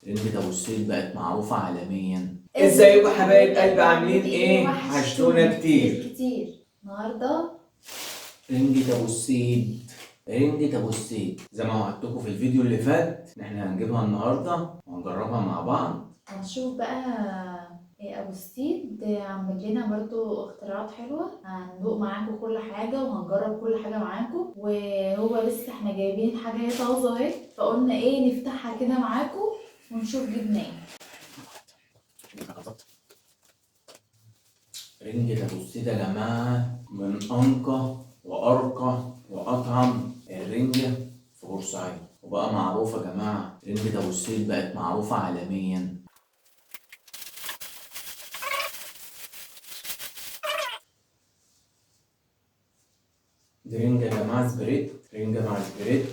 رنجة ابو السيد بقت معروفة عالميا. ازيكم حبايب قلبي، عاملين ايه؟ وحشتونا كتير. النهارده رنجة ابو السيد، رنجة ابو السيد زي ما وعدتكم في الفيديو اللي فات ان احنا هنجيبها النهارده وهنجربها مع بعض. هنشوف بقى إيه ابو السيد عامل لنا برضو اختراعات حلوه. هندوق معاكم كل حاجه وهنجرب كل حاجه معاكم، وهو لسه احنا جايبين حاجه طازه اهي، فقلنا ايه نفتحها كده معاكم ونشوف جبنا ايه. رنجة ابو السيد يا جماعة من انقى وارقى واطعم الرنجة في بورسعيد، وبقى معروفة يا جماعة. رنجة ابو السيد بقت معروفة عالميا. دي رنجة يا جماعة سبريت، رنجة مع سبريت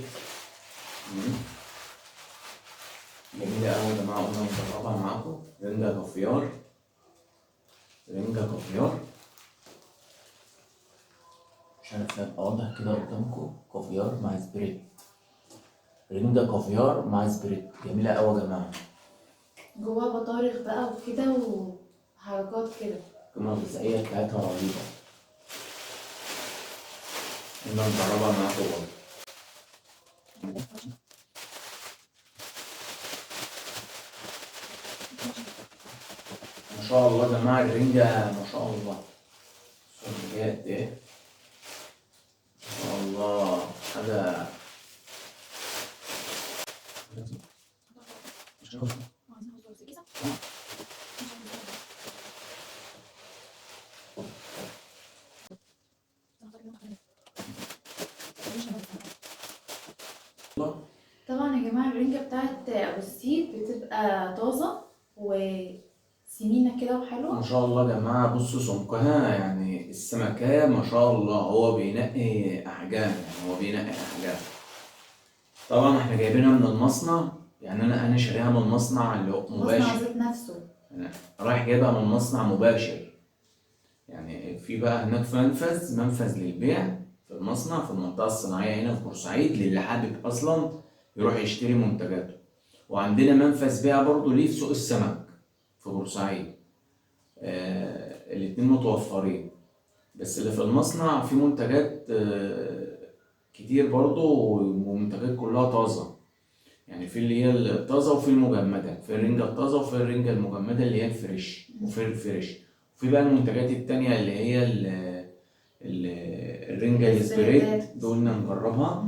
جميلة أوي يا جماعة، قلنا نجربها معاكم. رنجة كافيار، رنجة كافيار، مش عارف هيبقى واضح كده قدامكم. كافيار مع سبريت، رنجة كافيار مع سبريت جميلة أوي يا جماعة. جواها بطارخ بقى وكده وحركات كده. القيمة الغذائية بتاعتها رهيبة، قلنا نجربها معاكم برضه. ما شاء الله يا جماعة الرنجة ما شاء الله. بصوا الرنجة قد إيه، ما شاء الله حاجة. طبعا يا جماعة الرنجة بتاعت أبو السيد بتبقى طازة وسمينة كده وحلوة. ما شاء الله يا جماعة، بصوا سمكها، يعني السمكية ما شاء الله. هو بينقي أحجام، يعني هو بينقي أحجام. طبعا احنا جايبينها من المصنع، يعني أنا شاريها من المصنع اللي هو مصنع مباشر. ذات نفسه. أنا رايح جايبها من مصنع مباشر، يعني في بقى هناك في منفذ للبيع في المصنع في المنطقة الصناعية هنا في بورسعيد، للي حابب أصلا يروح يشتري منتجاته. وعندنا منفذ بيع برضه ليه في سوق السمك في بورسعيد. الاتنين متوفرين، بس اللي في المصنع في منتجات كتير برضه، ومنتجات كلها طازة. يعني في اللي هي الطازة وفي المجمدة، في الرنجة الطازة وفي الرنجة المجمدة اللي هي الفريش، وفي الفريش. وفي بقى المنتجات التانية اللي هي الرنجة السبريت، دولنا نجربها.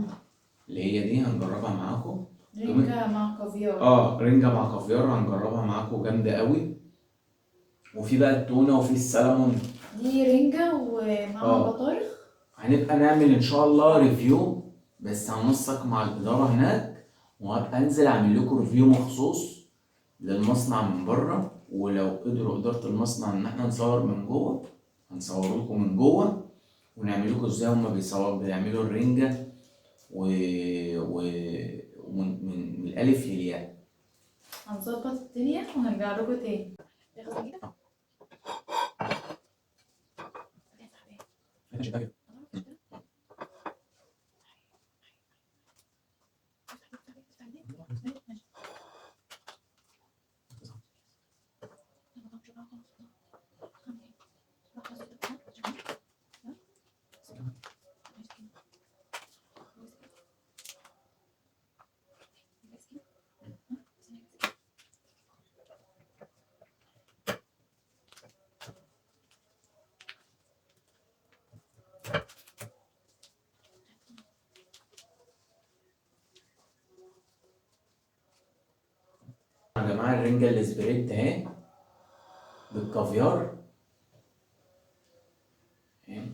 اللي هي دي هنجربها معاكم. رنجة مع كافيار. رنجة مع كافيار هنجربها معاكم جامدة قوي. وفي بقى التونة وفي السلمون. دي رنجة ومعها بطارخ. هنبقى نعمل ان شاء الله ريفيو، بس هننسق مع الإدارة هناك، وهبقى انزل اعمل لكم ريفيو مخصوص للمصنع من بره. ولو قدروا إدارة المصنع ان احنا نصور من جوه، هنصور لكم من جوه ونعمل لكم ازاي هما بيعملوا الرنجة من الألف للياء. هنظبط الدنيا وهنرجع لكم تاني. يا جماعة الرنجة الاسبريت اهي بالكافيار اهي،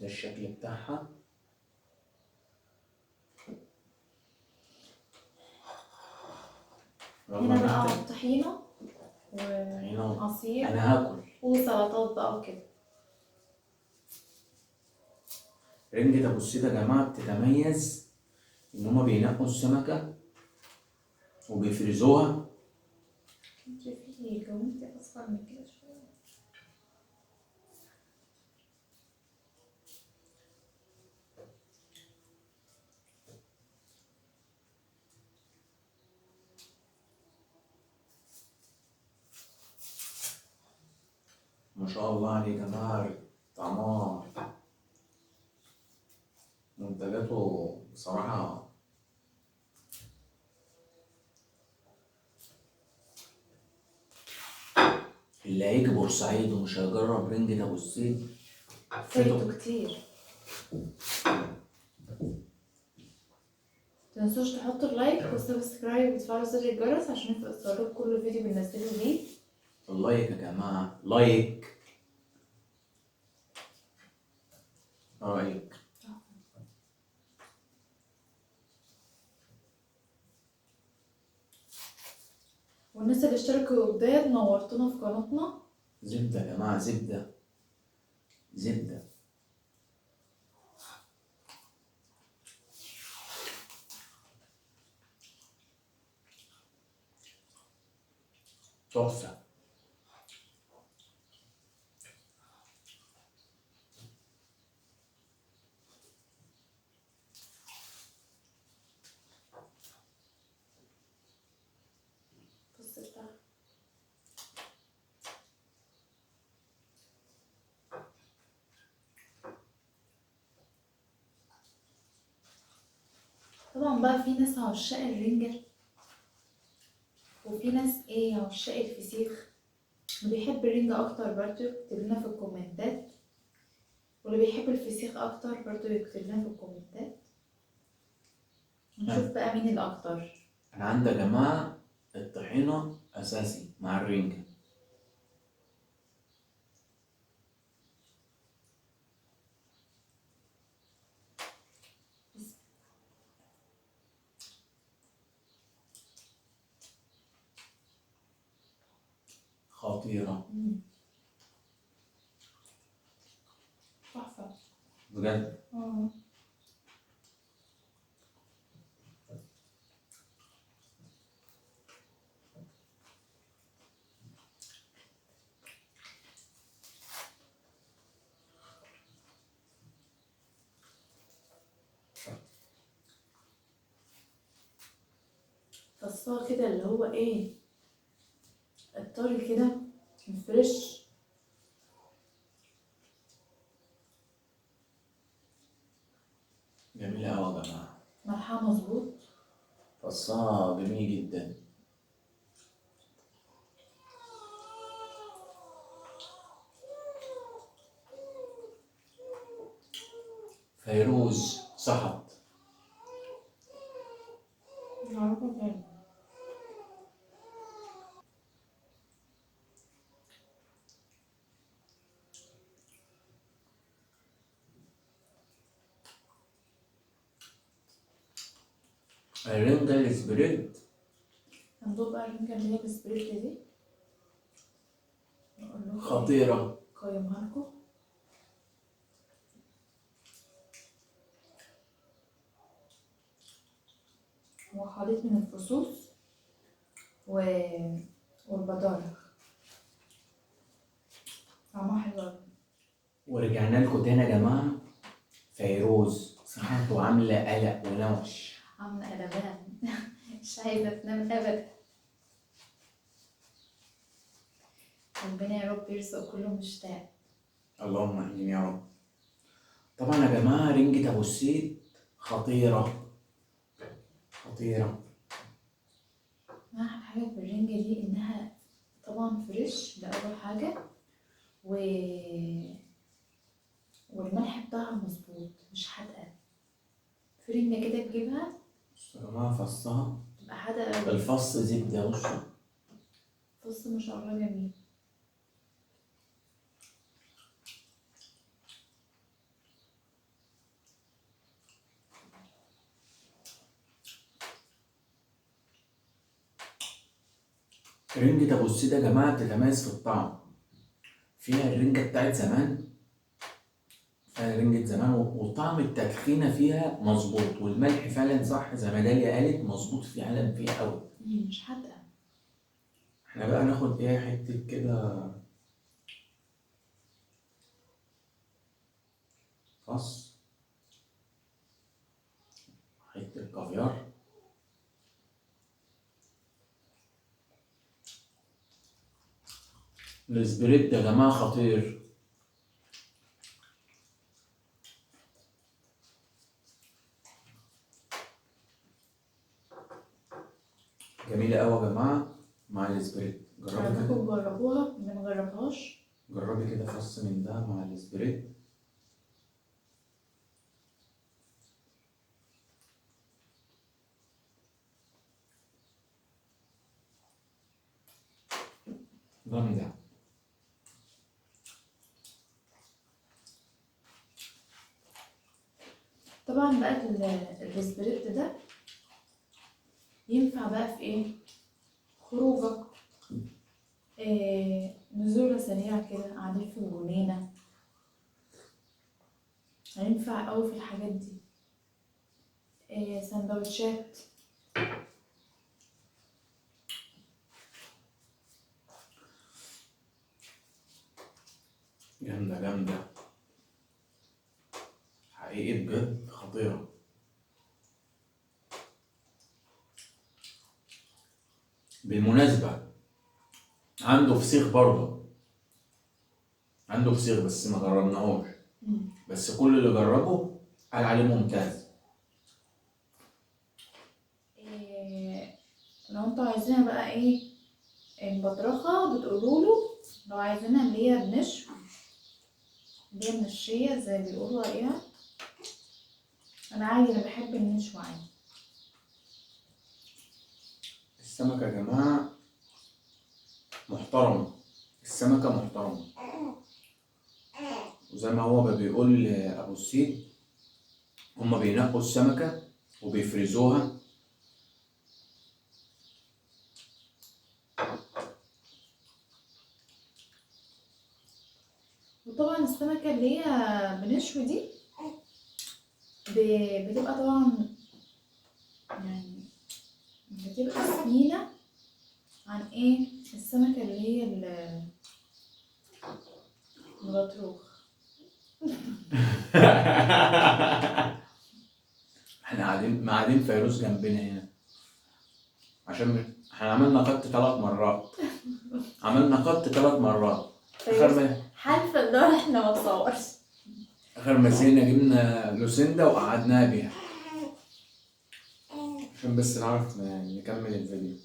ده الشكل بتاعها. هنا بقى طحينة وعصير انا هاكل وسلطات بقى وكده. رنجة ابو السيد يا جماعة بتتميز ان هما بينقوا السمكة وبيفرزوها. في جوانتي اصفر من كده شوية. ما شاء الله عليه يا جماعة، طعمها منتجاته بصراحة. اللي هيجي بورسعيد ومش هيجرب رنجة أبو السيد فايته كتير. متنسوش تحطوا اللايك والسبسكرايب وتفعلوا زر الجرس عشان يوصلكوا كل فيديو بننزله جديد. اللايك يا جماعة، لايك لايك. والناس اللي اشتركوا جداد نورتونا في قناتنا. زبدة يا جماعة، زبدة زبدة. تحفة. بص بتاع طبعا بقى في ناس عشاق الرنجة وفي ناس عشاق الفسيخ. اللي بيحب الرنجة اكتر برضو يكتب لنا في الكومنتات، واللي بيحب الفسيخ اكتر برضو يكتب لنا في الكومنتات، نشوف بقى مين الاكتر. أنا عندي يا جماعة الطحينة أساسي مع الرنجة. خطيرة تحفة بجد. فصها كده اللي هو الطري كده فريش. جميلة أوي يا جماعة، ملحها مظبوط. فصها جميل جدا. فيروز صحت. معروفة تاني. الرنجة السبريد هندوق بقى الرنجة اللي هي بالسبريت دي، نقول لكم خطيرة. قيمها لكم. هو خليط من الفصوص والبطارخ، طعمها حلو أوي. ورجعنا لكم تاني يا جماعة. فيروز صحت وعاملة قلق ونوش. عاملة قلبان مش عايزة تنام أبدا. ربنا يا رب يرزق كله مشتاق. اللهم امين يا رب. طبعا يا جماعة رنجة أبو السيد خطيرة خطيرة. أحلى حاجة في الرنجة دي إنها طبعا فريش، ده أول حاجة، والملح بتاعها مظبوط مش حادقة. في رنجة كده تجيبها بصوا يا جماعة فصها، تبقى حادقة أوي. الفص زبدة. بصوا بص ما شاء الله جميل. رنجة أبو السيد يا جماعة بتتميز في الطعم. فيها الرنجة بتاعت زمان، فيها رنجة زمان، وطعم التدخينة فيها مظبوط، والملح فعلا صح زي ما داليا قالت، مظبوط فعلا فيها أوي. مش حادقة. احنا بقى ناخد حتة كده فص، حتة كافيار. السبريت يا جماعة خطير. جميلة أوي يا جماعة مع السبريت. جربي كده، عايزاكم تجربوها، منجربهاش. جربي كده فص من ده مع السبريت. جامدة. طبعا بقى السبريت ده ينفع بقى في ايه؟ خروجك، نزولة سريعة كده قاعدين في الجنينة، هينفع أوي في الحاجات دي. سندوتشات. جامدة جامدة حقيقي بجد خطيرة. بالمناسبة عنده فسيخ برضه، عنده فسيخ بس ما جربناهوش، بس كل اللي جربه قال عليه ممتاز. لو انتوا عايزينها بقى ايه البطرخة بتقولوله، لو عايزينها اللي هي بنشف، اللي هي منشية زي بيقولوا عليها، انا عادي، انا بحب النشوى عادي. السمكة يا جماعة محترمة، السمكة محترمة، وزي ما هو بيقول أبو السيد، هما بينقوا السمكة وبيفرزوها. وطبعا السمكة اللي هي بنشوي دي بتبقى طبعا يعني بتبقى سمينة عن ايه السمكة اللي هي البطروخ. احنا قاعدين فيروز جنبنا هنا، عشان احنا عملنا خط 3 مرات، عملنا خط 3 مرات. حالفة ان احنا ما نصورش. آخر ما زهقنا جبنا لوسيندا وقعدناها بيها عشان بس نعرف نكمل الفيديو.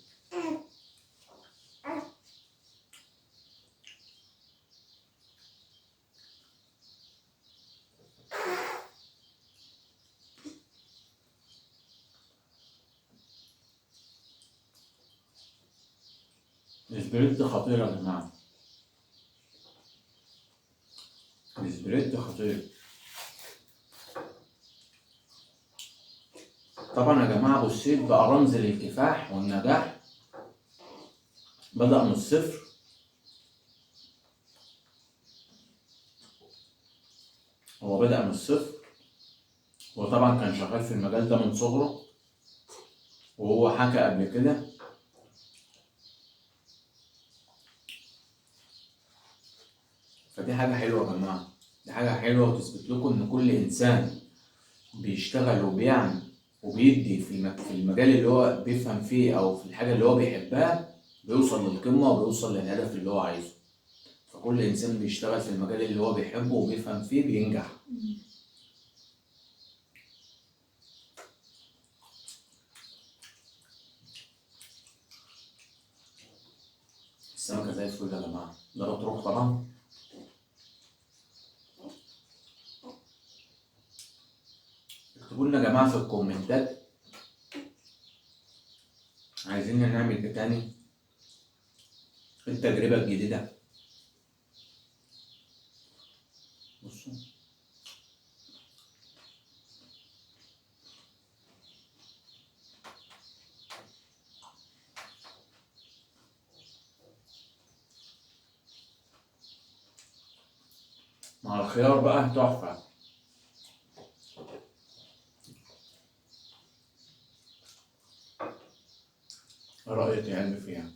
السبريت خطير يا جماعة، السبريت خطير. طبعا يا جماعة أبو السيد بقى رمز للكفاح والنجاح، بدأ من الصفر، هو بدأ من الصفر، وطبعا كان شغال في المجال ده من صغره، وهو حكى قبل كده. فدي حاجة حلوة يا جماعة، دي حاجة حلوة وتثبت لكم إن كل إنسان بيشتغل وبيعمل وبيدي في المجال اللي هو بيفهم فيه أو في الحاجة اللي هو بيحبها بيوصل للقمة وبيوصل للهدف اللي هو عايزه. فكل إنسان بيشتغل في المجال اللي هو بيحبه وبيفهم فيه بينجح. السمكة زي الفل يا جماعة، ده بطروخ طبعا. اكتبوا لنا يا جماعة في الكومنتات عايزين نعمل ايه تاني، التجربة الجديدة. بصوا مع الخيار بقى تحفة. ايه رأيك يا قلبي فيها؟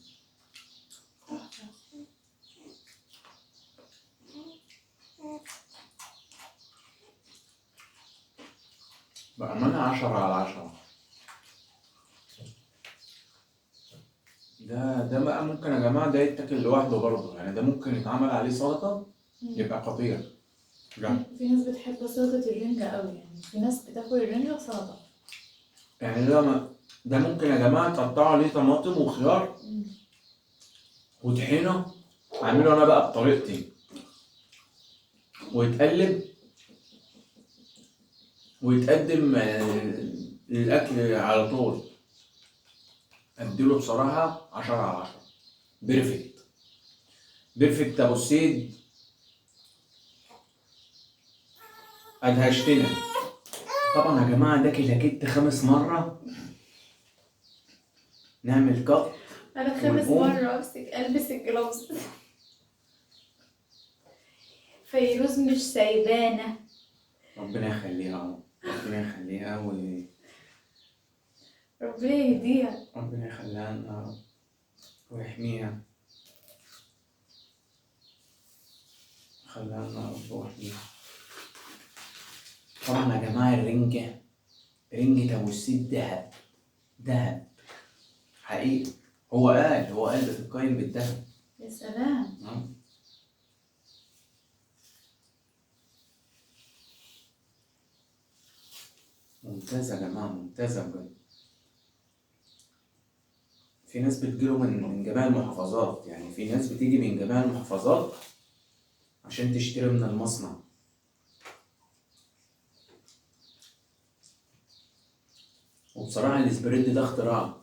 بأمانة 10/10. ده بقى ممكن يا جماعة ده يتاكل لوحده برضه، يعني ده ممكن يتعمل عليه سلطة يبقى خطير. لا في ناس بتحب سلطة الرنجة قوي، يعني في ناس بتاكل الرنجة سلطة. يعني ده ممكن يا جماعة تقطعوا عليه طماطم وخيار وطحينة، اعمله انا بقى بطريقتي، ويتقلب ويتقدم للأكل على طول. أديله بصراحة 10/10. بيرفكت بيرفكت يا أبو السيد، أدهشتنا. طبعا يا جماعة ده كده كت 5 مرة نعمل كات أنا 5 ونقوم. مرة ألبس الجلوفز. فيروز مش سايبانا. ربنا يخليها، ربنا يخليها ربنا يهديها. ربنا يخليها لنا يا رب ويحميها، يخليها لنا يا رب ويحميها. طبعا يا جماعة رنجة أبو السيد دهب دهب حقيقي. هو قال بتتقيم بالدهب. يا سلام. ممتازة يا جماعة، ممتازة بجد. في ناس بتجيله من جميع المحافظات، يعني في ناس بتيجي من جميع المحافظات عشان تشتري من المصنع. وبصراحة الاسبريد ده اختراع.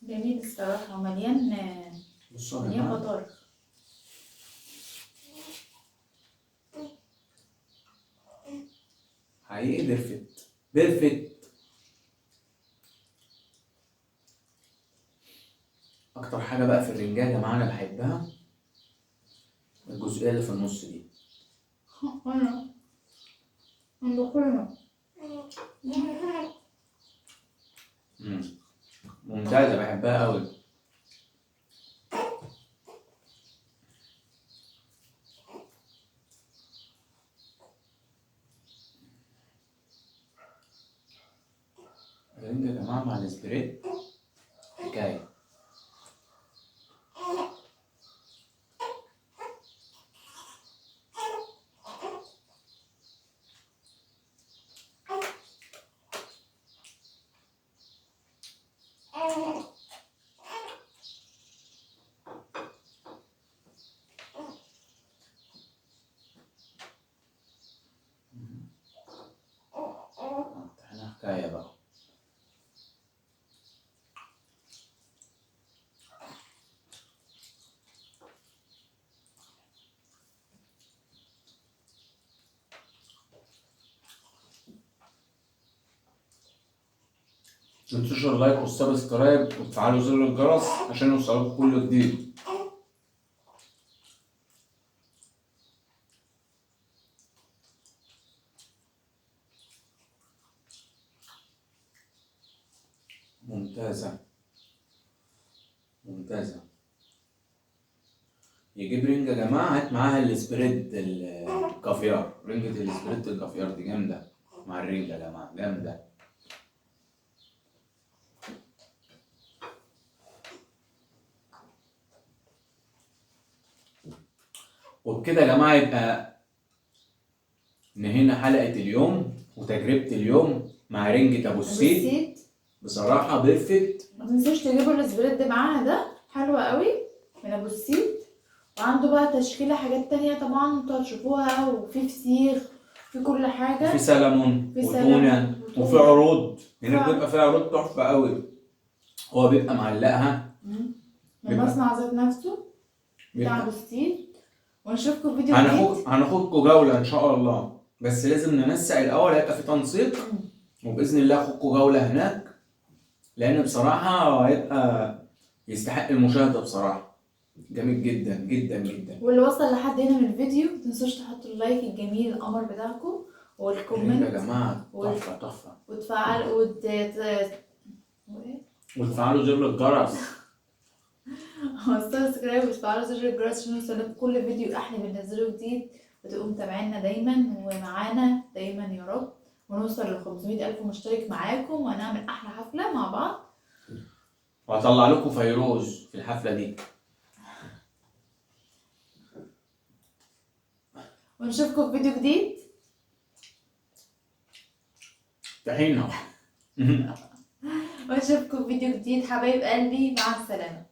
جميل الصراحة، ومليان بصوا يا مليان جماعة خضار. حقيقي بيرفكت. أكتر حاجة بقى في الرنجة يا جماعة أنا بحبها الجزئية اللي في النص دي. أنا دخلنا. ممتازة، بحبها أوي. الرنجة يا جماعة مع الاسبريد حكاية. احنا حكاية بقى. متنسوش اللايك والسبسكرايب وتفعلوا زر الجرس عشان يوصلكوا كل جديد. ممتازة. يجيب رنجة يا جماعة، هات معاها الاسبريد الكافيار. رنجة الاسبريد الكافيار دي جامدة مع الرنجة يا جماعة، جامدة. وبكده يا جماعة يبقى نهينا حلقة اليوم وتجربة اليوم مع رنجة أبو السيد. بصراحة بيرفكت. ما تنسوش تجيبوا السبريد معاها، ده حلو قوي من ابو السيد. وعنده بقى تشكيلة حاجات تانية طبعا انتوا هتشوفوها، وفي فسيخ، في كل حاجة، وفي سلمون في وتونة سلمون وفي عروض. هنا فعلا. بيبقى فيها عروض تحفة قوي. هو بيبقى معلقها من المصنع ذات نفسه بتاع ابو السيد. ونشوفكم فيديو جديد. هناخدكم جولة إن شاء الله، بس لازم ننسق الأول، هيبقى في تنسيق. وبإذن الله هاخدكم جولة هناك، لأن بصراحة هيبقى يستحق المشاهدة بصراحة. جميل جدا جدا جدا. واللي وصل لحد هنا من الفيديو متنسوش تحطوا اللايك الجميل القمر بتاعكم والكومنت يا جماعة تحفة. وتفعلوا زر الجرس. والسبسكرايب وتفعلوا زر الجرس عشان يوصلكوا كل فيديو احنا بننزله جديد، وتبقوا متابعينا دايما ومعانا دايما يا رب، ونوصل ل 500,000 مشترك معاكم ونعمل احلى حفلة مع بعض. وهطلع لكم فيروز في الحفلة دي. ونشوفكم في فيديو جديد. طحينة. ونشوفكم في فيديو جديد حبايب قلبي، مع السلامة.